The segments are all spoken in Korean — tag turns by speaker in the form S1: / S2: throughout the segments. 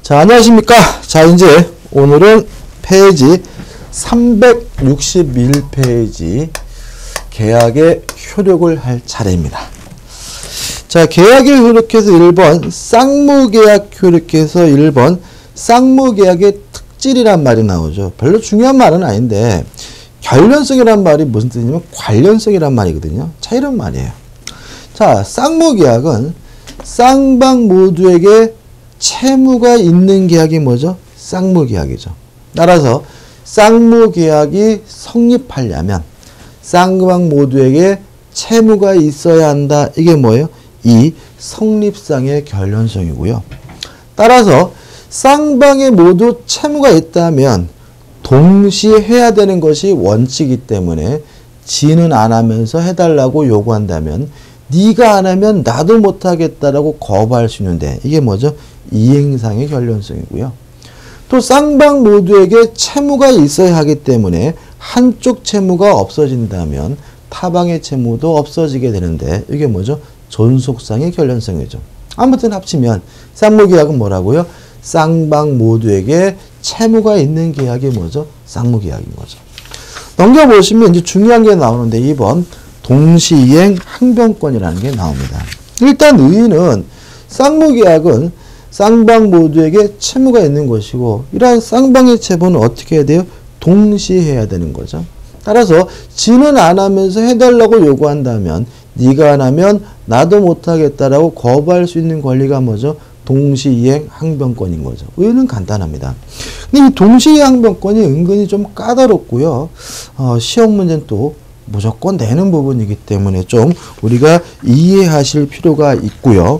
S1: 자, 안녕하십니까. 자, 이제 오늘은 페이지 361페이지 계약의 효력을 할 차례입니다. 자, 계약의 효력에서 1번 쌍무계약 효력에서 1번 쌍무계약의 특질이란 말이 나오죠. 별로 중요한 말은 아닌데 결련성이란 말이 무슨 뜻이냐면 관련성이란 말이거든요. 자, 이런 말이에요. 자, 쌍무계약은 쌍방 모두에게 채무가 있는 계약이 뭐죠? 쌍무계약이죠. 따라서 쌍무계약이 성립하려면 쌍방 모두에게 채무가 있어야 한다. 이게 뭐예요? 이 성립상의 결련성이고요. 따라서 쌍방에 모두 채무가 있다면 동시에 해야 되는 것이 원칙이기 때문에 지는 안 하면서 해달라고 요구한다면 네가 안 하면 나도 못하겠다라고 거부할 수 있는데 이게 뭐죠? 이행상의 결련성이고요. 또 쌍방 모두에게 채무가 있어야 하기 때문에 한쪽 채무가 없어진다면 타방의 채무도 없어지게 되는데 이게 뭐죠? 존속상의 결련성이죠. 아무튼 합치면 쌍무계약은 뭐라고요? 쌍방 모두에게 채무가 있는 계약이 뭐죠? 쌍무계약인 거죠. 넘겨보시면 이제 중요한 게 나오는데 2번 동시이행 항변권이라는 게 나옵니다. 일단 의의는 쌍무계약은 쌍방 모두에게 채무가 있는 것이고 이러한 쌍방의 채무는 어떻게 해야 돼요? 동시에 해야 되는 거죠. 따라서 지는 안 하면서 해달라고 요구한다면 네가 안 하면 나도 못하겠다라고 거부할 수 있는 권리가 뭐죠? 동시이행 항변권인 거죠. 의의는 간단합니다. 근데 이 동시이행 항변권이 은근히 좀 까다롭고요. 시험 문제는 또 무조건 내는 부분이기 때문에 좀 우리가 이해하실 필요가 있고요.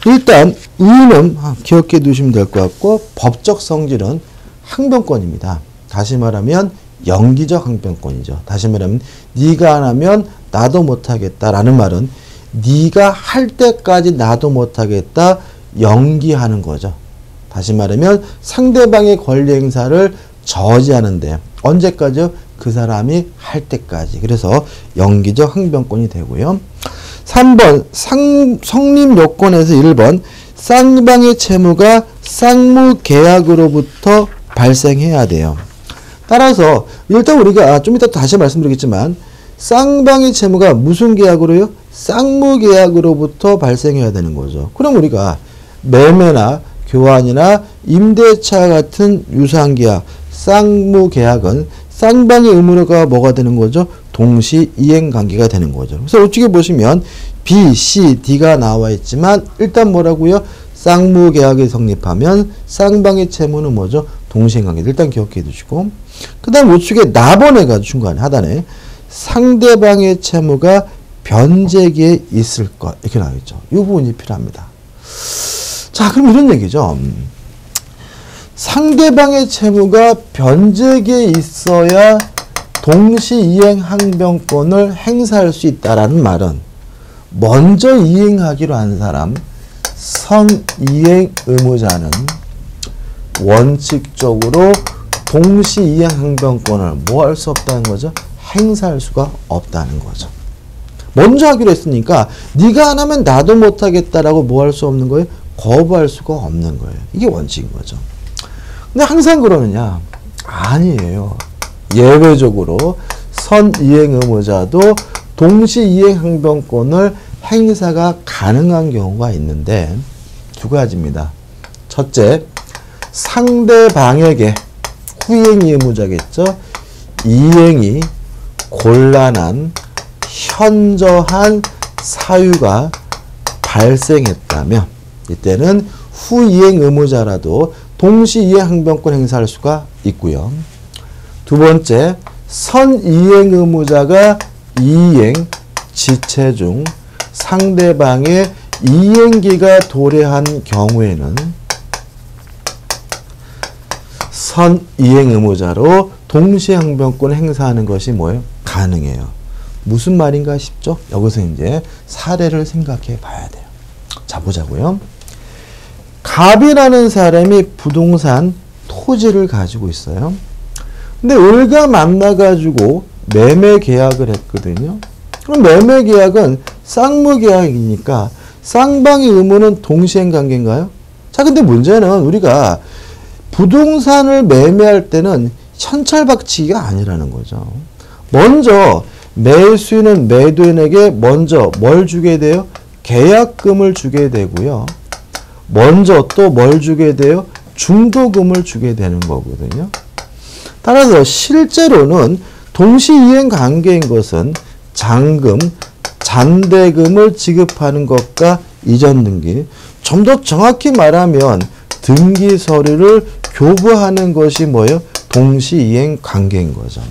S1: 일단 의의는 기억해 두시면 될 것 같고 법적 성질은 항변권입니다. 다시 말하면 연기적 항변권이죠. 다시 말하면 네가 안 하면 나도 못하겠다라는 말은 네가 할 때까지 나도 못하겠다 연기하는 거죠. 다시 말하면 상대방의 권리 행사를 저지하는데 언제까지요? 그 사람이 할 때까지. 그래서 연기적 항변권이 되고요. 3번 성립 요건에서 1번 쌍방의 채무가 쌍무계약으로부터 발생해야 돼요. 따라서 일단 우리가 좀 이따 다시 말씀드리겠지만 쌍방의 채무가 무슨 계약으로요? 쌍무계약으로부터 발생해야 되는 거죠. 그럼 우리가 매매나 교환이나 임대차 같은 유사한 계약, 쌍무계약은 쌍방의 의무가 뭐가 되는 거죠? 동시 이행 관계가 되는 거죠. 그래서 우측에 보시면 B, C, D가 나와 있지만 일단 뭐라고요? 쌍무계약이 성립하면 쌍방의 채무는 뭐죠? 동시행 관계. 일단 기억해 두시고 그 다음 우측에 나번해가지고 중간에 하단에 상대방의 채무가 변제기에 있을 것 이렇게 나와있죠. 이 부분이 필요합니다. 자, 그럼 이런 얘기죠. 상대방의 채무가 변제기에 있어야 동시 이행 항변권을 행사할 수 있다라는 말은 먼저 이행하기로 한 사람 선이행 의무자는 원칙적으로 동시 이행 항변권을 뭐 할 수 없다는 거죠? 행사할 수가 없다는 거죠. 먼저 하기로 했으니까 네가 안 하면 나도 못하겠다라고 뭐 할 수 없는 거예요? 거부할 수가 없는 거예요. 이게 원칙인 거죠. 근데 항상 그러느냐? 아니에요. 예외적으로 선이행 의무자도 동시이행 항변권을 행사가 가능한 경우가 있는데 두 가지입니다. 첫째, 상대방에게 후이행 의무자겠죠. 이행이 곤란한 현저한 사유가 발생했다면 이때는 후이행 의무자라도 동시이행 항변권 행사할 수가 있고요. 두 번째, 선이행 의무자가 이행 지체 중 상대방의 이행기가 도래한 경우에는 선이행 의무자로 동시에 항변권 행사하는 것이 뭐예요? 가능해요. 무슨 말인가 싶죠? 여기서 이제 사례를 생각해 봐야 돼요. 자, 보자고요. 갑이라는 사람이 부동산 토지를 가지고 있어요. 근데 을과 만나가지고 매매 계약을 했거든요. 그럼 매매 계약은 쌍무 계약이니까 쌍방의 의무는 동시행 관계인가요? 자, 근데 문제는 우리가 부동산을 매매할 때는 현찰박치기가 아니라는 거죠. 먼저 매수인은 매도인에게 먼저 뭘 주게 돼요? 계약금을 주게 되고요. 먼저 또 뭘 주게 돼요? 중도금을 주게 되는 거거든요. 따라서 실제로는 동시이행 관계인 것은 잔금, 잔대금을 지급하는 것과 이전 등기, 좀 더 정확히 말하면 등기 서류를 교부하는 것이 뭐예요? 동시이행 관계인 거죠.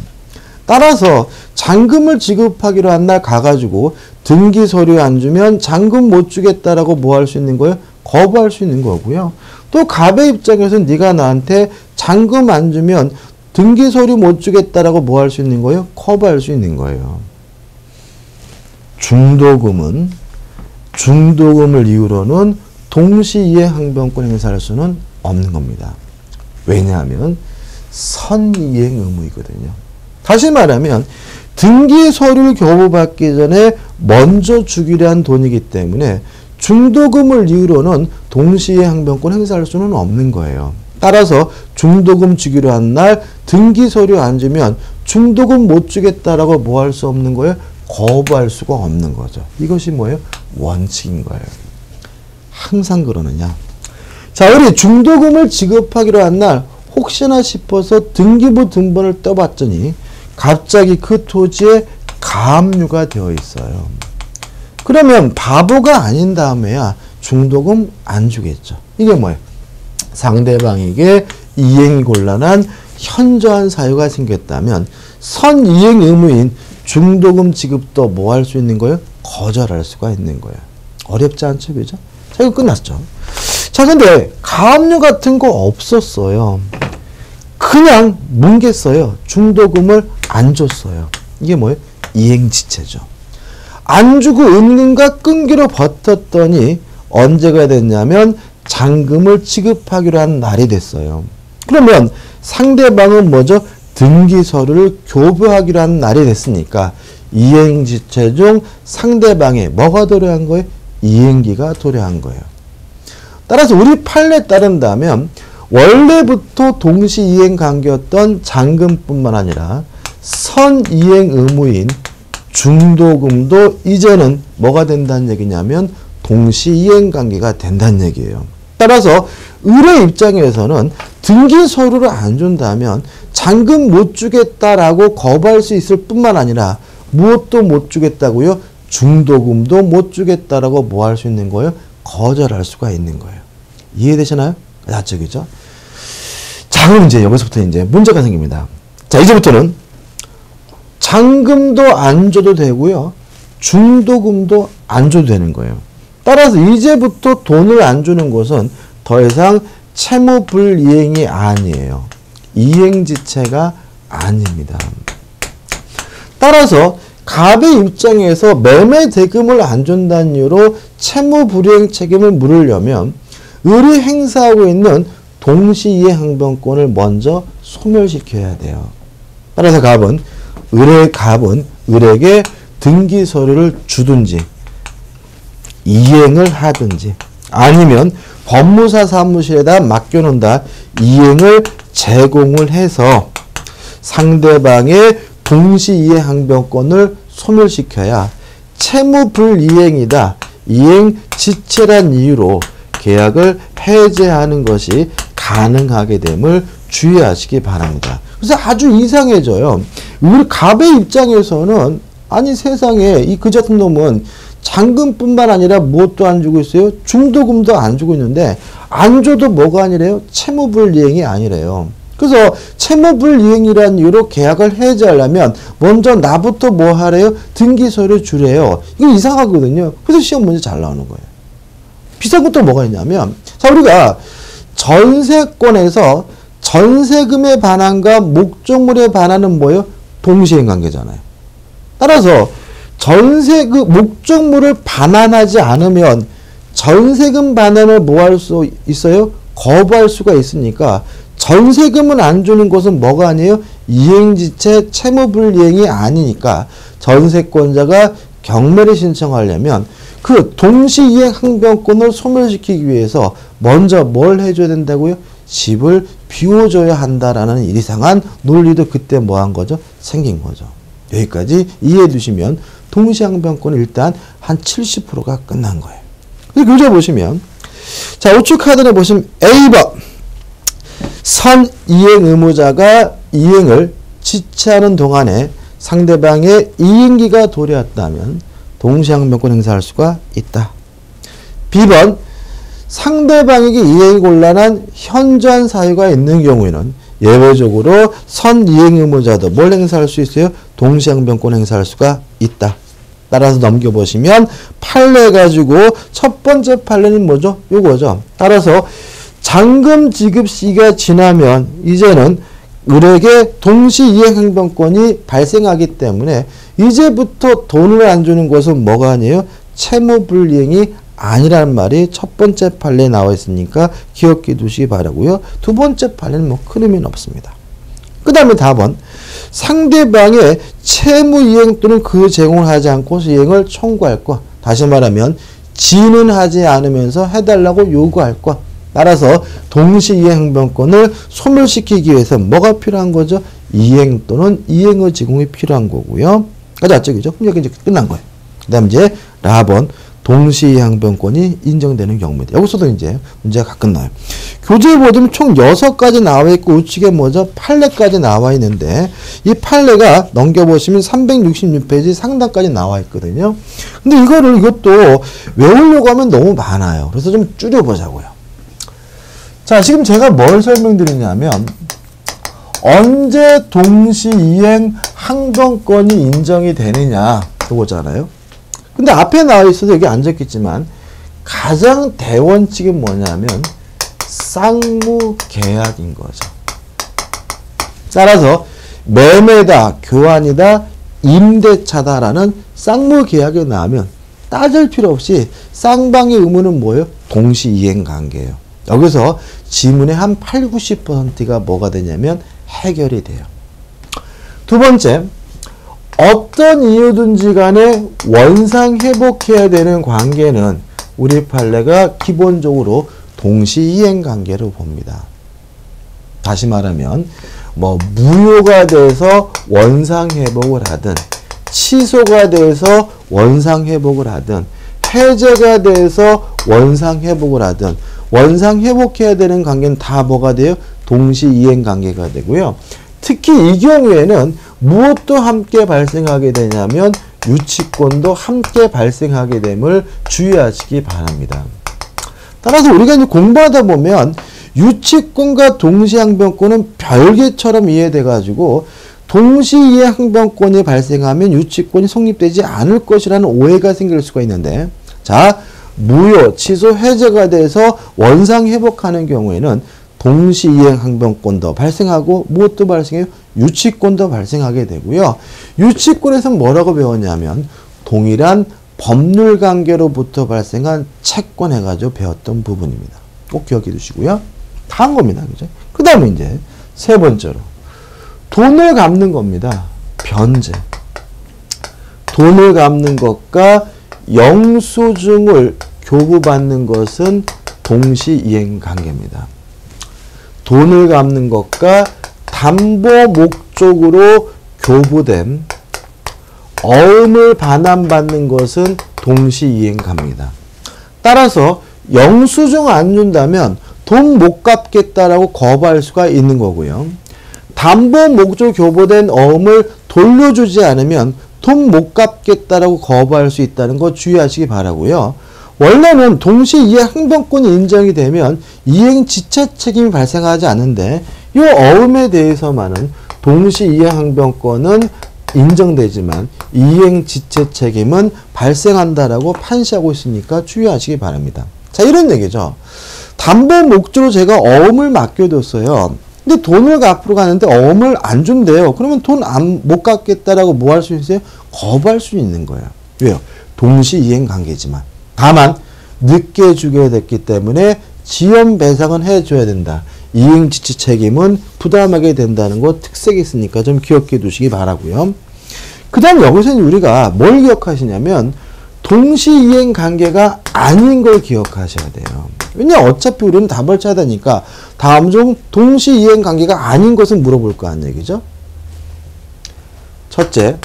S1: 따라서 잔금을 지급하기로 한 날 가가지고 등기 서류 안 주면 잔금 못 주겠다라고 뭐 할 수 있는 거예요? 거부할 수 있는 거고요. 또 갑의 입장에서는 네가 나한테 잔금 안 주면 등기 서류 못 주겠다라고 뭐 할 수 있는 거예요? 거부할 수 있는 거예요. 중도금을 이유로는 동시이행 항변권 행사할 수는 없는 겁니다. 왜냐하면 선이행 의무이거든요. 다시 말하면 등기 서류를 교부받기 전에 먼저 주기로 한 돈이기 때문에 중도금을 이유로는 동시이행 항변권 행사할 수는 없는 거예요. 따라서 중도금 주기로 한 날 등기 서류 안 주면 중도금 못 주겠다라고 뭐 할 수 없는 거예요? 거부할 수가 없는 거죠. 이것이 뭐예요? 원칙인 거예요. 항상 그러느냐? 자, 우리 중도금을 지급하기로 한 날 혹시나 싶어서 등기부 등본을 떠봤더니 갑자기 그 토지에 가압류가 되어 있어요. 그러면 바보가 아닌 다음에야 중도금 안 주겠죠. 이게 뭐예요? 상대방에게 이행이 곤란한 현저한 사유가 생겼다면 선이행 의무인 중도금 지급도 뭐 할 수 있는 거예요? 거절할 수가 있는 거예요. 어렵지 않죠? 그죠? 자, 이거 끝났죠. 자, 근데 가압류 같은 거 없었어요. 그냥 뭉갰어요. 중도금을 안 줬어요. 이게 뭐예요? 이행지체죠. 안 주고 은근과 끈기로 버텼더니 언제가 됐냐면 잔금을 지급하기로 한 날이 됐어요. 그러면 상대방은 뭐죠? 등기서류를 교부하기로 한 날이 됐으니까 이행지체 중 상대방의 뭐가 도래한 거예요? 이행기가 도래한 거예요. 따라서 우리 판례에 따른다면 원래부터 동시이행 관계였던 잔금뿐만 아니라 선이행 의무인 중도금도 이제는 뭐가 된다는 얘기냐면 동시이행 관계가 된다는 얘기예요. 따라서 의뢰 입장에서는 등기 서류를 안 준다면 잔금 못 주겠다라고 거부할 수 있을 뿐만 아니라 무엇도 못 주겠다고요? 중도금도 못 주겠다라고 뭐 할 수 있는 거예요? 거절할 수가 있는 거예요. 이해되시나요? 야적이죠? 자, 그럼 이제 여기서부터 이제 문제가 생깁니다. 자, 이제부터는 잔금도 안 줘도 되고요. 중도금도 안 줘도 되는 거예요. 따라서 이제부터 돈을 안 주는 것은 더 이상 채무불이행이 아니에요. 이행지체가 아닙니다. 따라서 갑의 입장에서 매매 대금을 안 준다는 이유로 채무불이행 책임을 물으려면 을이 행사하고 있는 동시이행 항변권을 먼저 소멸시켜야 돼요. 따라서 갑은 을에게 등기 서류를 주든지 이행을 하든지 아니면 법무사 사무실에다 맡겨놓는다 이행을 제공을 해서 상대방의 동시이행 항변권을 소멸시켜야 채무불이행이다. 이행지체란 이유로 계약을 해제하는 것이 가능하게 됨을 주의하시기 바랍니다. 그래서 아주 이상해져요. 우리 갑의 입장에서는 아니 세상에 이 그지 같은 놈은 잔금뿐만 아니라 무엇도 안 주고 있어요? 중도금도 안 주고 있는데 안 줘도 뭐가 아니래요? 채무불이행이 아니래요. 그래서 채무불이행이라는 이유로 계약을 해제하려면 먼저 나부터 뭐 하래요? 등기서류 주래요. 이거 이상하거든요. 그래서 시험 문제 잘 나오는 거예요. 비싼 것도 뭐가 있냐면 자 우리가 전세권에서 전세금의 반환과 목적물의 반환은 뭐예요? 동시행 관계잖아요. 따라서 전세 그 목적물을 반환하지 않으면 전세금 반환을 뭐 할 수 있어요? 거부할 수가 있으니까 전세금은 안 주는 것은 뭐가 아니에요? 이행지체 채무불이행이 아니니까 전세권자가 경매를 신청하려면 그 동시이행 항변권을 소멸시키기 위해서 먼저 뭘 해줘야 된다고요? 집을 비워줘야 한다라는 이상한 논리도 그때 뭐 한 거죠? 생긴 거죠. 여기까지 이해해 두시면 동시항변권은 일단 한 70%가 끝난 거예요. 그리고 교재 보시면 자, 우측 카드에 보시면 A번 선 이행 의무자가 이행을 지체하는 동안에 상대방의 이행기가 도래했다면 동시항변권 행사할 수가 있다. B번 상대방에게 이행이 곤란한 현저한 사유가 있는 경우에는 예외적으로 선 이행 의무자도 뭘 행사할 수 있어요? 동시항변권 행사할 수가 있다. 따라서 넘겨보시면 판례 가지고 첫 번째 판례는 뭐죠? 요거죠. 따라서 잔금 지급 시기가 지나면 이제는 을에게 동시이행 항변권이 발생하기 때문에 이제부터 돈을 안 주는 것은 뭐가 아니에요? 채무불이행이 아니라는 말이 첫 번째 판례에 나와 있으니까 기억해 두시기 바라고요. 두 번째 판례는 뭐 큰 의미는 없습니다. 그 다음에 답은 상대방의 채무이행 또는 그 제공을 하지 않고 이행을 청구할 것. 다시 말하면 지는 하지 않으면서 해달라고 요구할 것. 따라서 동시이행 항변권을 소멸시키기 위해서 뭐가 필요한 거죠? 이행 또는 이행의 제공이 필요한 거고요. 맞죠? 그죠? 그럼 여기 이제 끝난 거예요. 그 다음 이제 라번 동시이행 항변권이 인정되는 경우입니다. 여기서도 이제 문제가 끝나요. 교재에 보시면 총 6가지 나와 있고 우측에 뭐죠? 판례까지 나와 있는데 이 판례가 넘겨보시면 366페이지 상단까지 나와 있거든요. 근데 이것도 외우려고 하면 너무 많아요. 그래서 좀 줄여보자고요. 자, 지금 제가 뭘 설명드리냐면 언제 동시이행 항변권이 인정이 되느냐 그거잖아요. 근데 앞에 나와 있어서 여기 안 적혔지만 가장 대원칙이 뭐냐면 쌍무계약인 거죠. 따라서 매매다, 교환이다, 임대차다라는 쌍무계약이 나오면 따질 필요 없이 쌍방의 의무는 뭐예요? 동시이행 관계예요. 여기서 지문의 한 8, 90%가 뭐가 되냐면 해결이 돼요. 두 번째, 어떤 이유든지 간에 원상 회복해야 되는 관계는 우리 판례가 기본적으로 동시이행 관계로 봅니다. 다시 말하면 뭐 무효가 돼서 원상 회복을 하든 취소가 돼서 원상 회복을 하든 해제가 돼서 원상 회복을 하든 원상 회복해야 되는 관계는 다 뭐가 돼요? 동시이행 관계가 되고요. 특히 이 경우에는 무엇도 함께 발생하게 되냐면 유치권도 함께 발생하게 됨을 주의하시기 바랍니다. 따라서 우리가 이제 공부하다 보면 유치권과 동시항변권은 별개처럼 이해돼가지고 동시이행 항변권이 발생하면 유치권이 성립되지 않을 것이라는 오해가 생길 수가 있는데, 자, 무효, 취소, 해제가 돼서 원상 회복하는 경우에는 동시이행 항변권도 발생하고 무엇도 발생해요? 유치권도 발생하게 되고요. 유치권에서 뭐라고 배웠냐면 동일한 법률 관계로부터 발생한 채권 해가지고 배웠던 부분입니다. 꼭 기억해 두시고요. 다 한 겁니다. 그죠? 그 다음에 이제 세 번째로 돈을 갚는 겁니다. 변제. 돈을 갚는 것과 영수증을 교부받는 것은 동시이행 관계입니다. 돈을 갚는 것과 담보 목적으로 교부된 어음을 반환받는 것은 동시이행 관계입니다. 따라서 영수증 안 준다면 돈 못 갚겠다라고 거부할 수가 있는 거고요. 담보 목적 교부된 어음을 돌려주지 않으면 돈 못 갚겠다라고 거부할 수 있다는 거 주의하시기 바라고요. 원래는 동시이행 항변권이 인정이 되면 이행 지체 책임이 발생하지 않는데 이 어음에 대해서만은 동시이행 항변권은 인정되지만 이행 지체 책임은 발생한다라고 판시하고 있으니까 주의하시기 바랍니다. 자, 이런 얘기죠. 담보 목적으로 제가 어음을 맡겨뒀어요. 근데 돈을 갚으러 가는데 어음을 안 준대요. 그러면 돈 못 갚겠다라고 뭐 할 수 있어요? 거부할 수 있는 거예요. 왜요? 동시이행 관계지만. 다만 늦게 주게 됐기 때문에 지연 배상은 해줘야 된다. 이행 지체 책임은 부담하게 된다는 거 특색이 있으니까 좀 기억해 두시기 바라고요. 그 다음 여기서 우리가 뭘 기억하시냐면 동시이행 관계가 아닌 걸 기억하셔야 돼요. 왜냐 어차피 우리는 답을 찾아야 되니까 다음 중 동시이행 관계가 아닌 것을 물어볼 거란 얘기죠. 첫째,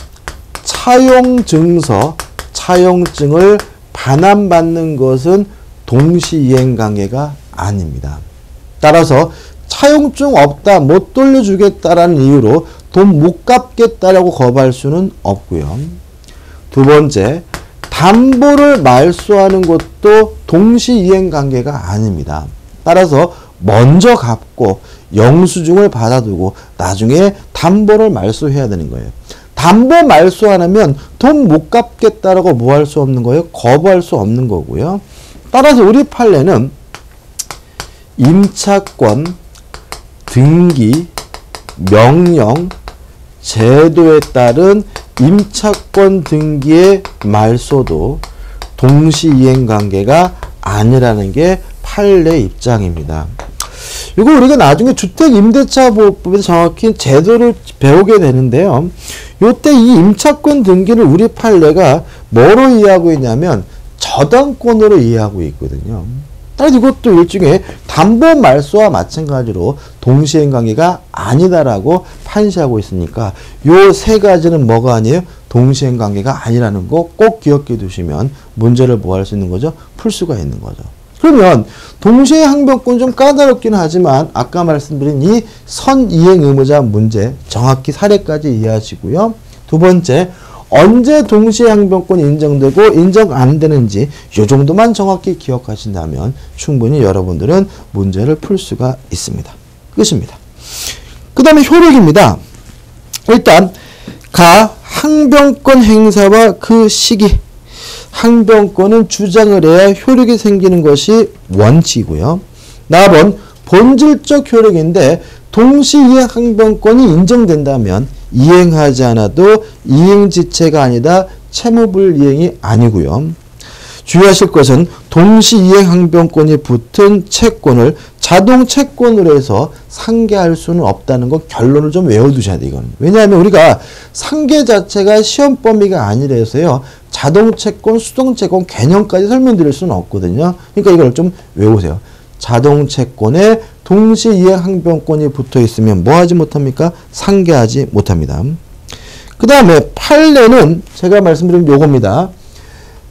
S1: 차용증서, 차용증을 반환받는 것은 동시이행 관계가 아닙니다. 따라서 차용증 없다, 못 돌려주겠다라는 이유로 돈 못 갚겠다라고 거부할 수는 없고요. 두 번째, 담보를 말소하는 것도 동시이행 관계가 아닙니다. 따라서 먼저 갚고 영수증을 받아두고 나중에 담보를 말소해야 되는 거예요. 담보 말소 안 하면 돈 못 갚겠다라고 뭐 할 수 없는 거예요? 거부할 수 없는 거고요. 따라서 우리 판례는 임차권, 등기, 명령, 제도에 따른 임차권 등기의 말소도 동시이행 관계가 아니라는 게 판례 입장입니다. 이거 우리가 나중에 주택임대차보호법에서 정확히 제도를 배우게 되는데요. 요때 이 임차권 등기를 우리 판례가 뭐로 이해하고 있냐면 저당권으로 이해하고 있거든요. 따라서 이것도 일종의 담보 말소와 마찬가지로 동시행 관계가 아니다라고 판시하고 있으니까 요 세 가지는 뭐가 아니에요? 동시행 관계가 아니라는 거 꼭 기억해 두시면 문제를 뭐 할 수 있는 거죠? 풀 수가 있는 거죠. 그러면 동시에 항변권 좀 까다롭긴 하지만 아까 말씀드린 이 선이행 의무자 문제 정확히 사례까지 이해하시고요. 두 번째, 언제 동시에 항변권이 인정되고 인정 안 되는지 이 정도만 정확히 기억하신다면 충분히 여러분들은 문제를 풀 수가 있습니다. 끝입니다. 그 다음에 효력입니다. 일단 항변권 행사와 그 시기, 항변권은 주장을 해야 효력이 생기는 것이 원칙이고요. 나번 본질적 효력인데 동시이행 항변권이 인정된다면 이행하지 않아도 이행지체가 아니다 채무불이행이 아니고요. 주의하실 것은 동시이행 항변권이 붙은 채권을 자동 채권으로 해서 상계할 수는 없다는 거 결론을 좀 외워두셔야 돼요. 이거는. 왜냐하면 우리가 상계 자체가 시험 범위가 아니라서요. 자동 채권, 수동 채권 개념까지 설명드릴 수는 없거든요. 그러니까 이걸 좀 외우세요. 자동 채권에 동시이행 항변권이 붙어 있으면 뭐 하지 못합니까? 상계하지 못합니다. 그 다음에 판례는 제가 말씀드린 요겁니다.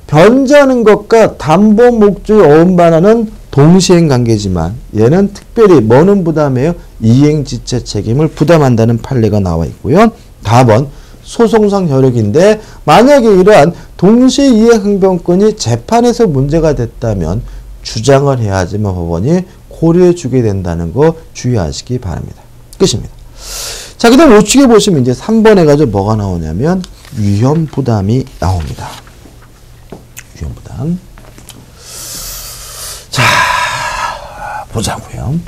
S1: 변제하는 것과 담보 목적이 어음반하는 동시행 관계지만 얘는 특별히 뭐는 부담해요? 이행지체 책임을 부담한다는 판례가 나와 있고요. 다음은 소송상 효력인데 만약에 이러한 동시이행 항변권이 재판에서 문제가 됐다면 주장을 해야 하지만 법원이 고려해 주게 된다는 거 주의하시기 바랍니다. 끝입니다. 자, 그 다음 우측에 보시면 이제 3번 해가지고 뭐가 나오냐면 위험부담이 나옵니다. 위험부담. 자, 보자고요.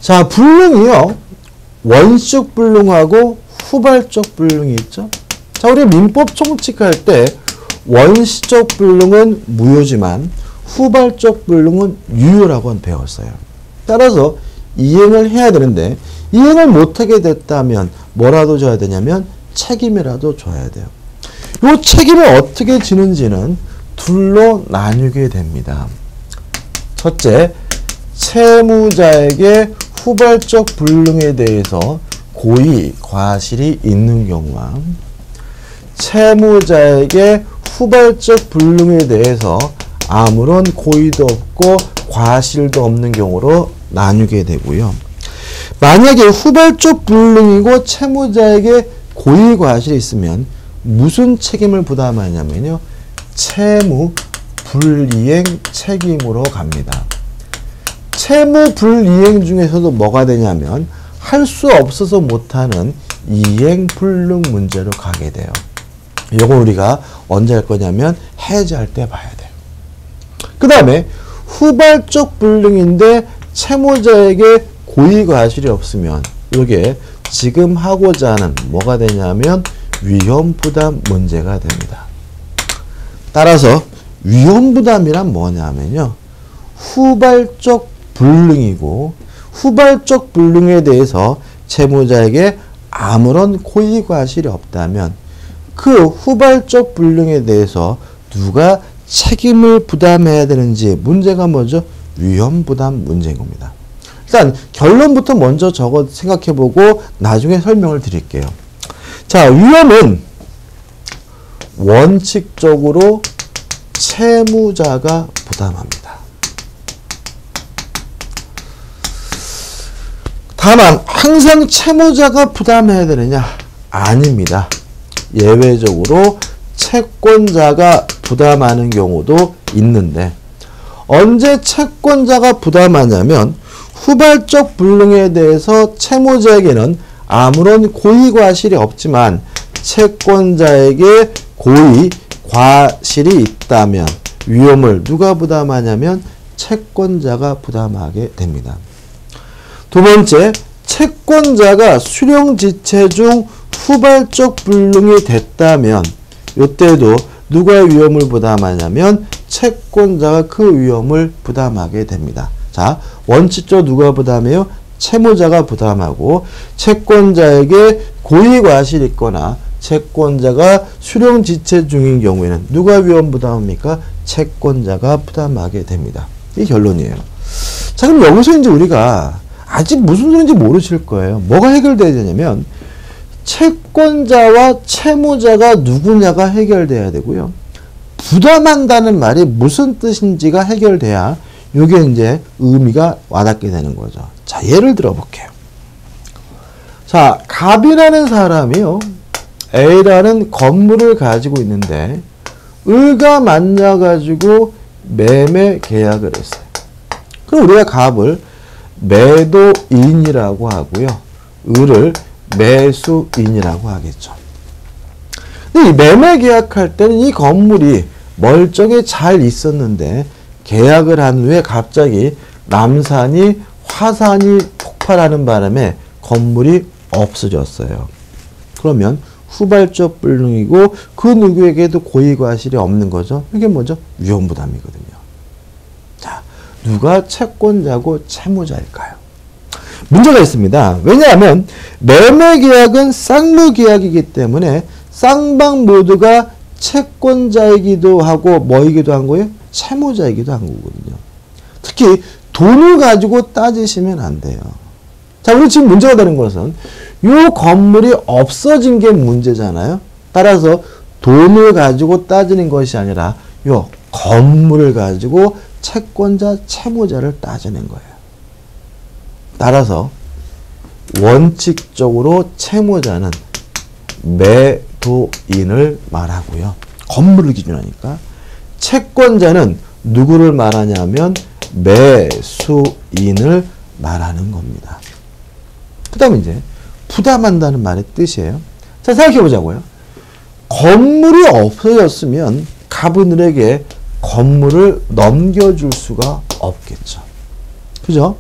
S1: 자, 불능이요. 원시적 불능하고 후발적 불능이 있죠. 자, 우리 민법 총칙할 때 원시적 불능은 무효지만 후발적 불능은 유효라고 배웠어요. 따라서 이행을 해야 되는데 이행을 못하게 됐다면 뭐라도 줘야 되냐면 책임이라도 줘야 돼요. 이 책임을 어떻게 지는지는 둘로 나뉘게 됩니다. 첫째, 채무자에게 후발적 불능에 대해서 고의, 과실이 있는 경우와 채무자에게 후발적 불능에 대해서 아무런 고의도 없고 과실도 없는 경우로 나누게 되고요. 만약에 후발적 불능이고 채무자에게 고의, 과실이 있으면 무슨 책임을 부담하냐면요. 채무 불이행 책임으로 갑니다. 채무 불이행 중에서도 뭐가 되냐면 할 수 없어서 못하는 이행 불능 문제로 가게 돼요. 이거 우리가 언제 할 거냐면 해제할 때 봐야 돼요. 그 다음에 후발적 불능인데 채무자에게 고의 과실이 없으면 이게 지금 하고자 하는 뭐가 되냐면 위험부담 문제가 됩니다. 따라서 위험부담이란 뭐냐면요. 후발적 불능이고 후발적 불능에 대해서 채무자에게 아무런 고의 과실이 없다면 그 후발적 불능에 대해서 누가 책임을 부담해야 되는지 문제가 뭐죠? 위험 부담 문제인 겁니다. 일단 결론부터 먼저 저거 생각해보고 나중에 설명을 드릴게요. 자, 위험은 원칙적으로 채무자가 부담합니다. 다만 항상 채무자가 부담해야 되느냐? 아닙니다. 예외적으로 채권자가 부담하는 경우도 있는데 언제 채권자가 부담하냐면 후발적 불능에 대해서 채무자에게는 아무런 고의 과실이 없지만 채권자에게 고의 과실이 있다면 위험을 누가 부담하냐면 채권자가 부담하게 됩니다. 두 번째, 채권자가 수령지체 중 후발적 불능이 됐다면 이때도 누가 위험을 부담하냐면 채권자가 그 위험을 부담하게 됩니다. 자, 원칙적으로 누가 부담해요? 채무자가 부담하고 채권자에게 고의 과실이 있거나 채권자가 수령지체 중인 경우에는 누가 위험 부담합니까? 채권자가 부담하게 됩니다. 이 결론이에요. 자, 그럼 여기서 이제 우리가 아직 무슨 소리인지 모르실 거예요. 뭐가 해결돼야 되냐면 채권자와 채무자가 누구냐가 해결돼야 되고요. 부담한다는 말이 무슨 뜻인지가 해결돼야 이게 이제 의미가 와닿게 되는 거죠. 자, 예를 들어 볼게요. 자, 갑이라는 사람이요. A라는 건물을 가지고 있는데 을과 만나가지고 매매 계약을 했어요. 그럼 우리가 갑을 매도인이라고 하고요. 을을 매수인이라고 하겠죠. 근데 이 매매 계약할 때는 이 건물이 멀쩡히 잘 있었는데 계약을 한 후에 갑자기 남산이 화산이 폭발하는 바람에 건물이 없어졌어요. 그러면 후발적 불능이고 그 누구에게도 고의 과실이 없는 거죠. 이게 뭐죠? 위험부담이거든요. 자, 누가 채권자고 채무자일까요? 문제가 있습니다. 왜냐하면 매매계약은 쌍무계약이기 때문에 쌍방 모두가 채권자이기도 하고 뭐이기도 한 거예요? 채무자이기도 한 거거든요. 특히 돈을 가지고 따지시면 안 돼요. 자, 우리 지금 문제가 되는 것은 이 건물이 없어진 게 문제잖아요. 따라서 돈을 가지고 따지는 것이 아니라 이 건물을 가지고 채권자, 채무자를 따지는 거예요. 따라서 원칙적으로 채무자는 매도인을 말하고요. 건물을 기준하니까 채권자는 누구를 말하냐면 매수인을 말하는 겁니다. 그 다음에 이제 부담한다는 말의 뜻이에요. 자, 생각해 보자고요. 건물이 없어졌으면 갑은을에게 건물을 넘겨줄 수가 없겠죠. 그죠?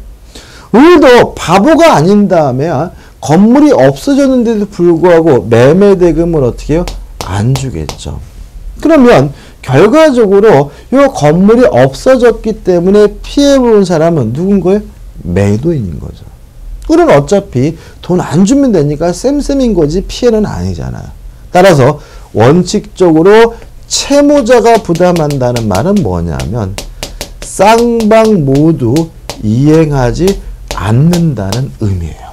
S1: 을도 바보가 아닌 다음에 건물이 없어졌는데도 불구하고 매매대금을 어떻게 해요? 안 주겠죠. 그러면 결과적으로 이 건물이 없어졌기 때문에 피해본 사람은 누군 거예요? 매도인인 거죠. 을은 어차피 돈 안 주면 되니까 쌤쌤인 거지 피해는 아니잖아요. 따라서 원칙적으로 채무자가 부담한다는 말은 뭐냐면 쌍방 모두 이행하지 않는다는 의미예요.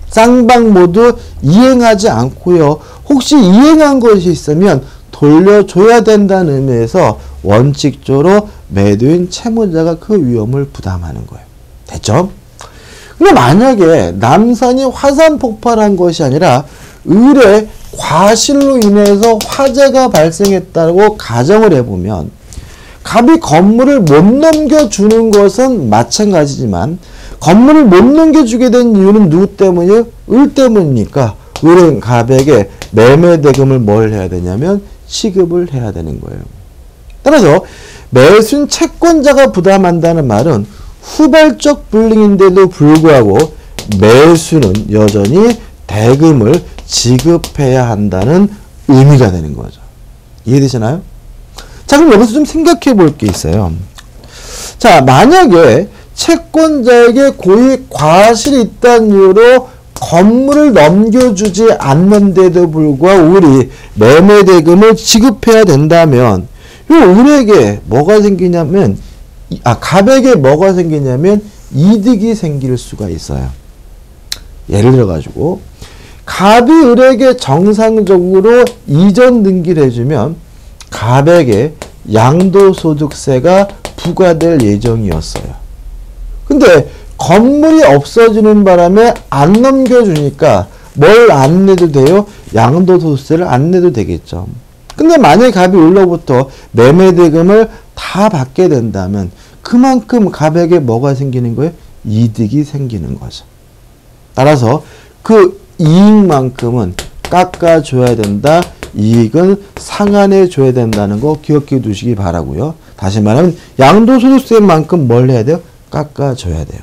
S1: 쌍방 모두 이행하지 않고요. 혹시 이행한 것이 있으면 돌려줘야 된다는 의미에서 원칙적으로 매도인 채무자가 그 위험을 부담하는 거예요. 됐죠? 근데 만약에 남산이 화산 폭발한 것이 아니라 을의 과실로 인해서 화재가 발생했다고 가정을 해보면 갑이 건물을 못 넘겨주는 것은 마찬가지지만 건물을 못 넘겨주게 된 이유는 누구 때문이에요? 을 때문이니까 을은 갑에게 매매대금을 뭘 해야 되냐면 지급을 해야 되는 거예요. 따라서 매수인 채권자가 부담한다는 말은 후발적 불능인데도 불구하고 매수는 여전히 대금을 지급해야 한다는 의미가 되는 거죠. 이해되시나요? 자, 그럼 여기서 좀 생각해 볼 게 있어요. 자, 만약에 채권자에게 고의 과실이 있다는 이유로 건물을 넘겨주지 않는데도 불구하고 우리 매매대금을 지급해야 된다면 요 을에게 뭐가 생기냐면 갑에게 뭐가 생기냐면 이득이 생길 수가 있어요. 예를 들어 가지고 갑이 을에게 정상적으로 이전 등기를 해주면 갑에게 양도소득세가 부과될 예정이었어요. 근데 건물이 없어지는 바람에 안 넘겨주니까 뭘 안 내도 돼요? 양도소득세를 안 내도 되겠죠. 근데 만약에 갑이 을로부터 매매대금을 다 받게 된다면 그만큼 갑에게 뭐가 생기는 거예요? 이득이 생기는 거죠. 따라서 그 이익만큼은 깎아줘야 된다. 이익은 상환해 줘야 된다는 거 기억해 두시기 바라고요. 다시 말하면 양도소득세만큼 뭘 해야 돼요? 깎아줘야 돼요.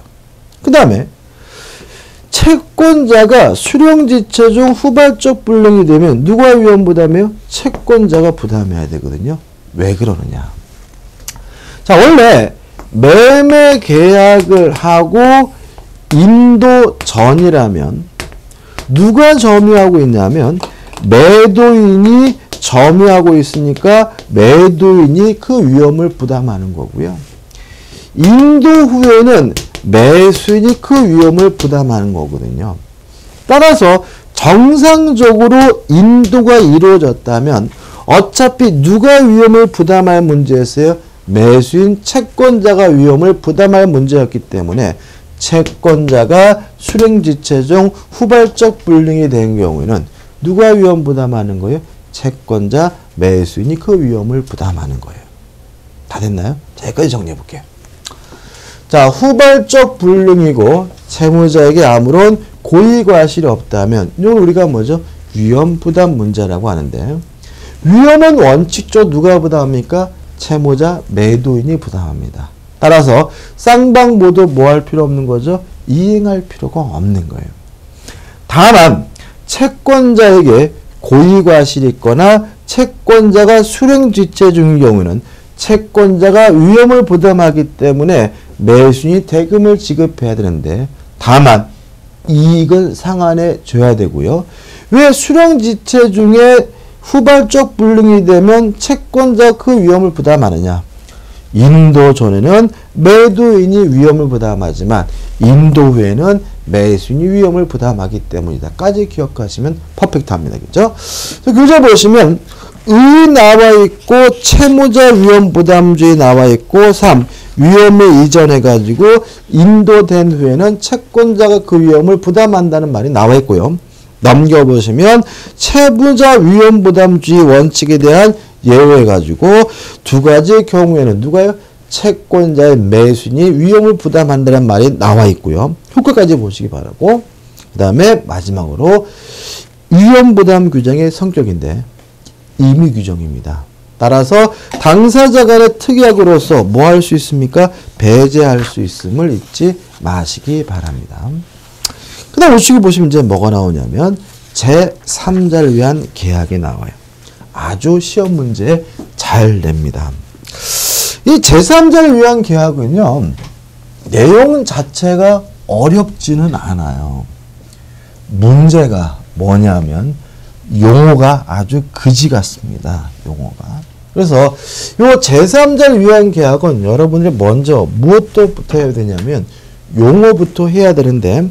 S1: 그 다음에 채권자가 수령지체 중 후발적 불능이 되면 누가 위험 부담해요? 채권자가 부담해야 되거든요. 왜 그러느냐? 자, 원래 매매 계약을 하고 인도 전이라면 누가 점유하고 있냐면 매도인이 점유하고 있으니까 매도인이 그 위험을 부담하는 거고요. 인도 후에는 매수인이 그 위험을 부담하는 거거든요. 따라서 정상적으로 인도가 이루어졌다면 어차피 누가 위험을 부담할 문제였어요? 매수인 채권자가 위험을 부담할 문제였기 때문에 채권자가 수령지체 중 후발적 불능이 된 경우에는 누가 위험 부담하는 거예요? 채권자, 매수인이 그 위험을 부담하는 거예요. 다 됐나요? 자, 여기까지 정리해 볼게요. 자, 후발적 불능이고 채무자에게 아무런 고의과실이 없다면 이걸 우리가 뭐죠? 위험 부담 문제라고 하는데 위험은 원칙적으로 누가 부담합니까? 채무자, 매도인이 부담합니다. 따라서 쌍방 모두 뭐 할 필요 없는 거죠? 이행할 필요가 없는 거예요. 다만 채권자에게 고의과실이 있거나 채권자가 수령지체 중인 경우는 채권자가 위험을 부담하기 때문에 매수인이 대금을 지급해야 되는데 다만 이익은 상환해 줘야 되고요. 왜 수령지체 중에 후발적 불능이 되면 채권자가 그 위험을 부담하느냐? 인도 전에는 매도인이 위험을 부담하지만 인도 후에는 매수인이 위험을 부담하기 때문이다. 까지 기억하시면 퍼펙트합니다. 그죠? 교재 보시면 의 나와 있고 채무자 위험 부담주의 나와 있고 3. 위험에 이전해 가지고 인도된 후에는 채권자가 그 위험을 부담한다는 말이 나와 있고요. 넘겨보시면 채무자 위험 부담주의 원칙에 대한 예외해 가지고 두 가지 경우에는 누가요? 채권자의 매수인이 위험을 부담한다는 말이 나와 있고요. 효과까지 보시기 바라고 그 다음에 마지막으로 위험 부담 규정의 성격인데 임의 규정입니다. 따라서 당사자 간의 특약으로서 뭐 할 수 있습니까? 배제할 수 있음을 잊지 마시기 바랍니다. 그 다음 우측에 보시면 이제 뭐가 나오냐면 제3자를 위한 계약이 나와요. 아주 시험 문제 잘 냅니다. 이 제3자를 위한 계약은요. 내용 자체가 어렵지는 않아요. 문제가 뭐냐면 용어가 아주 그지 같습니다. 용어가. 그래서 요 제3자를 위한 계약은 여러분들이 먼저 무엇부터 해야 되냐면 용어부터 해야 되는데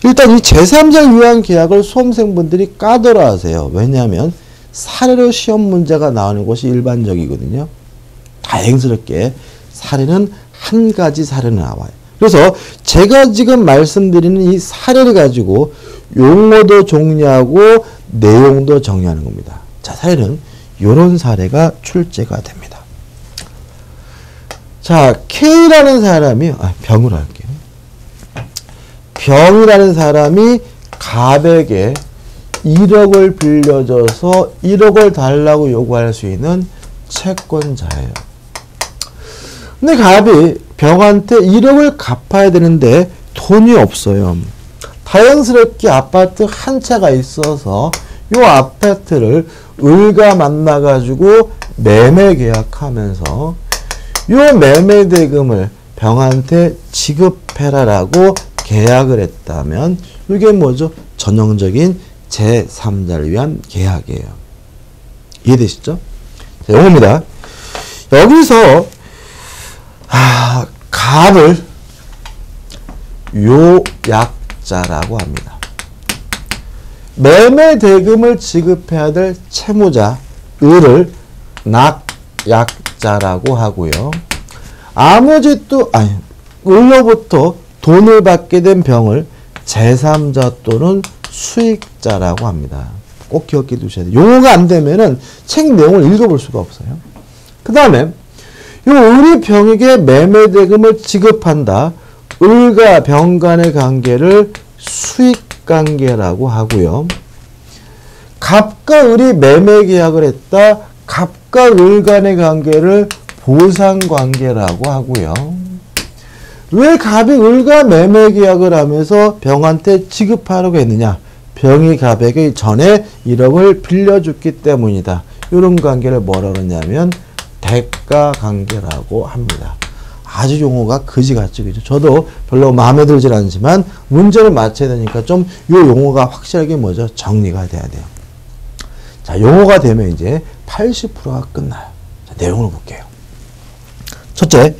S1: 일단 이 제3자를 위한 계약을 수험생분들이 까더라 하세요. 왜냐하면 사례로 시험 문제가 나오는 것이 일반적이거든요. 다행스럽게 사례는 한 가지 사례는 나와요. 그래서 제가 지금 말씀드리는 이 사례를 가지고 용어도 정리하고 내용도 정리하는 겁니다. 자, 사례는 이런 사례가 출제가 됩니다. 자, K라는 사람이 병으로 할게요. 병이라는 사람이 갑에게 1억을 빌려줘서 1억을 달라고 요구할 수 있는 채권자예요. 근데 갑이 병한테 1억을 갚아야 되는데 돈이 없어요. 다행스럽게 아파트 한 채가 있어서 이 아파트를 을과 만나가지고 매매 계약하면서 이 매매 대금을 병한테 지급해라라고 계약을 했다면 이게 뭐죠? 전형적인 제3자를 위한 계약이에요. 이해되시죠? 자, 요겁니다. 여기서 갑을 요약자라고 합니다. 매매 대금을 지급해야 될 채무자 을을 낙약자라고 하고요. 을로부터 돈을 받게 된 병을 제3자 또는 수익자라고 합니다. 꼭 기억해 두셔야 돼요. 용어가 안 되면은 책 내용을 읽어볼 수가 없어요. 그 다음에 요 을이 병에게 매매 대금을 지급한다. 을과 병 간의 관계를 수익관계라고 하고요. 갑과 을이 매매 계약을 했다. 갑과 을 간의 관계를 보상관계라고 하고요. 왜 갑이 을과 매매 계약을 하면서 병한테 지급하려고 했느냐? 병이 갑에게 전에 1억을 빌려줬기 때문이다. 이런 관계를 뭐라 그러냐면 대가관계라고 합니다. 아주 용어가 그지같이 그죠. 저도 별로 마음에 들질 않지만 문제를 맞춰야 되니까 좀 이 용어가 확실하게 뭐죠? 정리가 돼야 돼요. 자, 용어가 되면 이제 80%가 끝나요. 자, 내용을 볼게요. 첫째,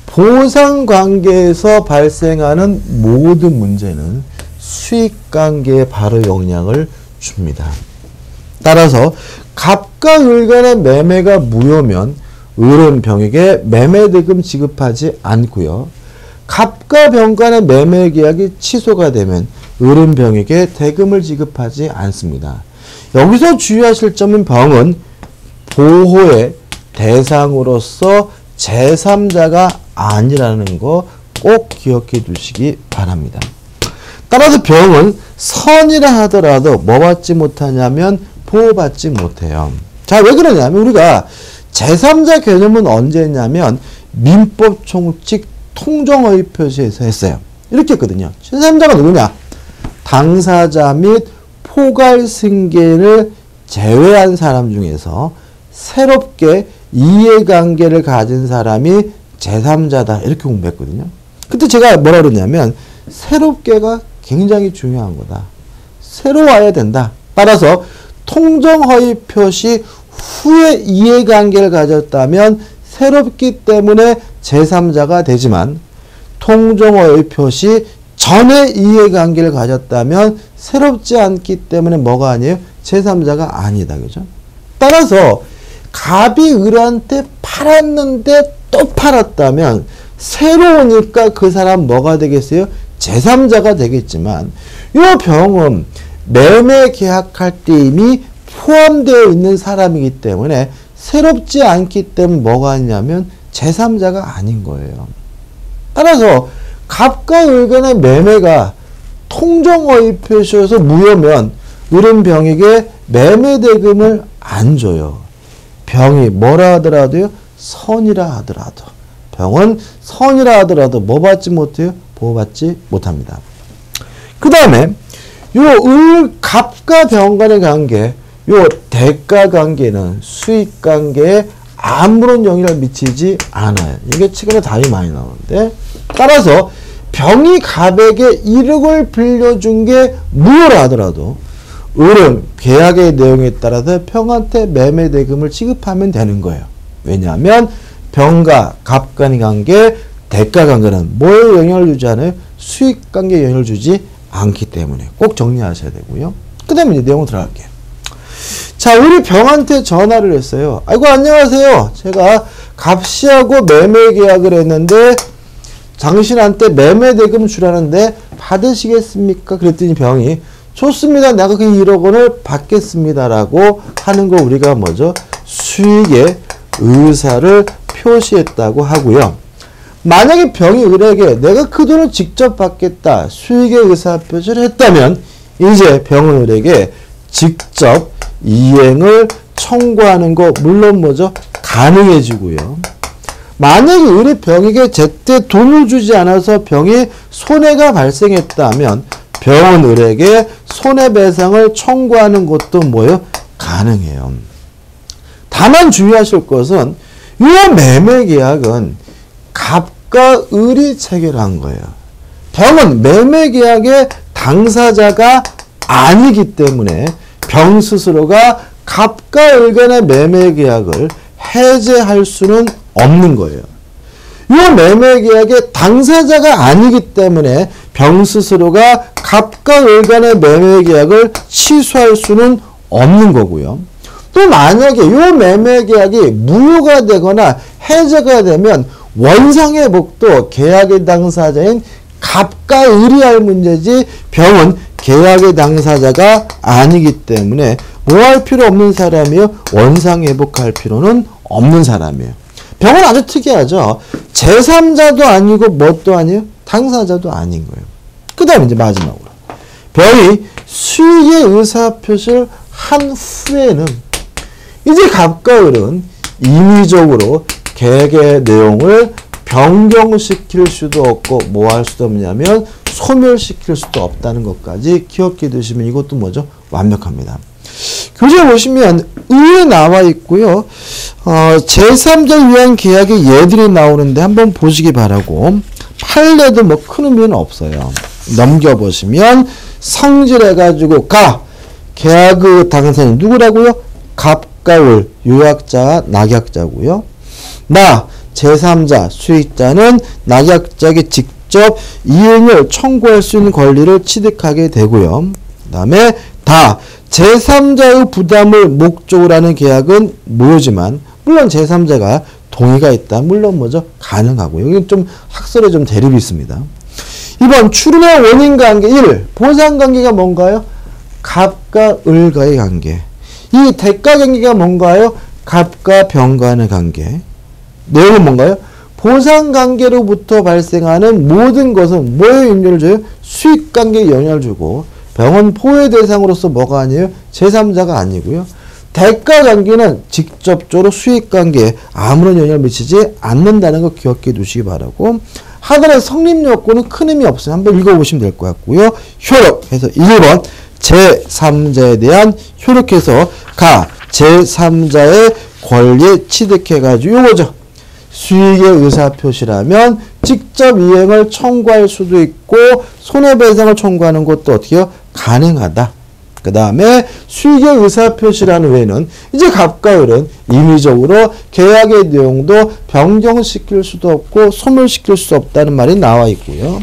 S1: 보상관계에서 발생하는 모든 문제는 수익관계에 바로 영향을 줍니다. 따라서 갑과 을 간의 매매가 무효면 을은 병에게 매매대금 지급하지 않고요. 갑과 병 간의 매매 계약이 취소가 되면 을은 병에게 대금을 지급하지 않습니다. 여기서 주의하실 점은 병은 보호의 대상으로서 제3자가 아니라는 거 꼭 기억해 두시기 바랍니다. 따라서 병은 선이라 하더라도 뭐 받지 못하냐면 보호받지 못해요. 자, 왜 그러냐면 우리가 제3자 개념은 언제 했냐면 민법 총칙 통정허위 표시에서 했어요. 이렇게 했거든요. 제3자가 누구냐? 당사자 및 포괄 승계를 제외한 사람 중에서 새롭게 이해관계를 가진 사람이 제3자다. 이렇게 공부했거든요. 그때 제가 뭐라 그러냐면 새롭게가 굉장히 중요한 거다. 새로 와야 된다. 따라서 통정허위 표시 후에 이해관계를 가졌다면 새롭기 때문에 제3자가 되지만 통정허위 표시 전에 이해관계를 가졌다면 새롭지 않기 때문에 뭐가 아니에요? 제3자가 아니다. 그죠? 따라서 갑이 을한테 팔았는데 또 팔았다면 새로우니까 그 사람 뭐가 되겠어요? 제3자가 되겠지만 이 병은 매매 계약할 때 이미 포함되어 있는 사람이기 때문에 새롭지 않기 때문에 뭐가 있냐면 제3자가 아닌 거예요. 따라서 갑과 을 간의 매매가 통정허위 표시여서 무효면 을은 병에게 매매대금을 안 줘요. 병이 뭐라 하더라도요? 선이라 하더라도. 병은 선이라 하더라도 뭐 받지 못해요? 보호받지 못합니다. 그 다음에 요 갑과 병 간의 관계, 요 대가관계는 수익관계에 아무런 영향을 미치지 않아요. 이게 최근에 답이 많이 나오는데 따라서 병이 갑에게 1억을 빌려준 게 무효라 하더라도 을은 계약의 내용에 따라서 병한테 매매대금을 지급하면 되는 거예요. 왜냐하면 병과 갑 간의 관계, 대가관계는 뭐에 영향을 주지 않아요? 수익관계에 영향을 주지 않기 때문에 꼭 정리하셔야 되고요. 그 다음에 이제 내용 들어갈게요. 자, 우리 병한테 전화를 했어요. 아이고, 안녕하세요. 제가 갑씨하고 매매 계약을 했는데 당신한테 매매대금 주라는데 받으시겠습니까? 그랬더니 병이 좋습니다. 내가 그 1억 원을 받겠습니다라고 하는 거 우리가 뭐죠? 수익의 의사를 표시했다고 하고요. 만약에 병이 을에게 내가 그 돈을 직접 받겠다 수익의 의사 표시를 했다면 이제 병은 을에게 직접 이행을 청구하는 거 물론 뭐죠? 가능해지고요. 만약에 을이 병에게 제때 돈을 주지 않아서 병이 손해가 발생했다면 병은 을에게 손해배상을 청구하는 것도 뭐예요? 가능해요. 다만 주의하실 것은 이 매매계약은 갑과 을이 체결한 거예요. 병은 매매계약의 당사자가 아니기 때문에 병 스스로가 갑과 을 간의 매매 계약을 해제할 수는 없는 거예요. 이 매매 계약의 당사자가 아니기 때문에 병 스스로가 갑과 을 간의 매매 계약을 취소할 수는 없는 거고요. 또 만약에 이 매매 계약이 무효가 되거나 해제가 되면 원상회복도 계약의 당사자인 갑과 을이 할 문제지 병은 계약의 당사자가 아니기 때문에 뭐 할 필요 없는 사람이요? 원상회복할 필요는 없는 사람이에요. 병은 아주 특이하죠. 제3자도 아니고 뭣도 아니에요? 당사자도 아닌 거예요. 그 다음에 이제 마지막으로 병이 수익의 의사표시를 한 후에는 이제 갑과 을은 임의적으로 계약의 내용을 변경시킬 수도 없고 뭐 할 수도 없냐면 소멸시킬 수도 없다는 것까지 기억해 두시면 이것도 뭐죠? 완벽합니다. 교재 보시면 의에 나와 있고요. 제3자를 위한 계약의 예들이 나오는데 한번 보시기 바라고 판례도 뭐 큰 의미는 없어요. 넘겨보시면 성질해가지고 계약의 당사자는 누구라고요? 갑과 을, 요약자, 낙약자고요. 제3자, 수익자는 낙약자에게 직접 이행을 청구할 수 있는 권리를 취득하게 되고요. 그 다음에 제3자의 부담을 목적으로 하는 계약은 무효지만 물론 제3자가 동의가 있다. 물론 뭐죠? 가능하고요. 여기 좀 학설에 좀 대립이 있습니다. 2번 출현의 원인관계 1. 보상관계가 뭔가요? 갑과 을과의 관계. 이 대가관계가 뭔가요? 갑과 병간의 관계. 내용은 뭔가요? 보상관계로부터 발생하는 모든 것은 뭐에 영향을 줘요? 수익관계에 영향을 주고 병은 포회 대상으로서 뭐가 아니에요? 제3자가 아니고요. 대가관계는 직접적으로 수익관계에 아무런 영향을 미치지 않는다는 거 기억해 두시기 바라고 하단의 성립요건은 큰 의미 없어요. 한번 읽어보시면 될 것 같고요. 효력해서 1번 제3자에 대한 효력해서 제3자의 권리에 취득해가지고 요거죠. 수익의 의사표시라면 직접 이행을 청구할 수도 있고 손해배상을 청구하는 것도 어떻게 해요? 가능하다. 그 다음에 수익의 의사표시라는 외에는 이제 갑과 을은 임의적으로 계약의 내용도 변경시킬 수도 없고 소멸시킬 수 없다는 말이 나와 있고요.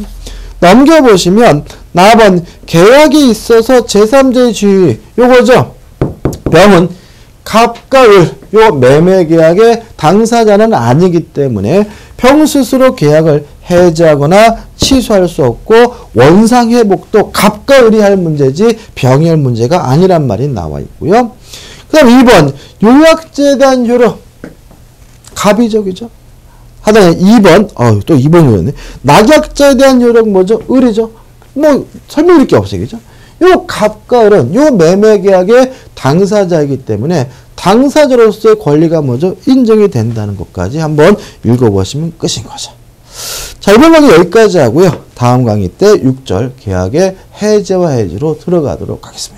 S1: 넘겨보시면 나번 계약이 있어서 제3자의 지위 요거죠. 병은 갑과 을, 요 매매계약의 당사자는 아니기 때문에 병 스스로 계약을 해제하거나 취소할 수 없고 원상회복도 갑과 을이 할 문제지 병이 할 문제가 아니란 말이 나와 있고요. 그 다음 2번 요약제에 대한 효력 갑이죠. 하다가 2번 또 2번이었네. 낙약자에 대한 효력 뭐죠? 을이죠. 뭐 설명드릴 게 없어요. 그죠? 요 갑과 을은 요 매매계약의 당사자이기 때문에 당사자로서의 권리가 뭐죠? 인정이 된다는 것까지 한번 읽어보시면 끝인 거죠. 자, 이번 강의 여기까지 하고요. 다음 강의 때 6절 계약의 해제와 해지로 들어가도록 하겠습니다.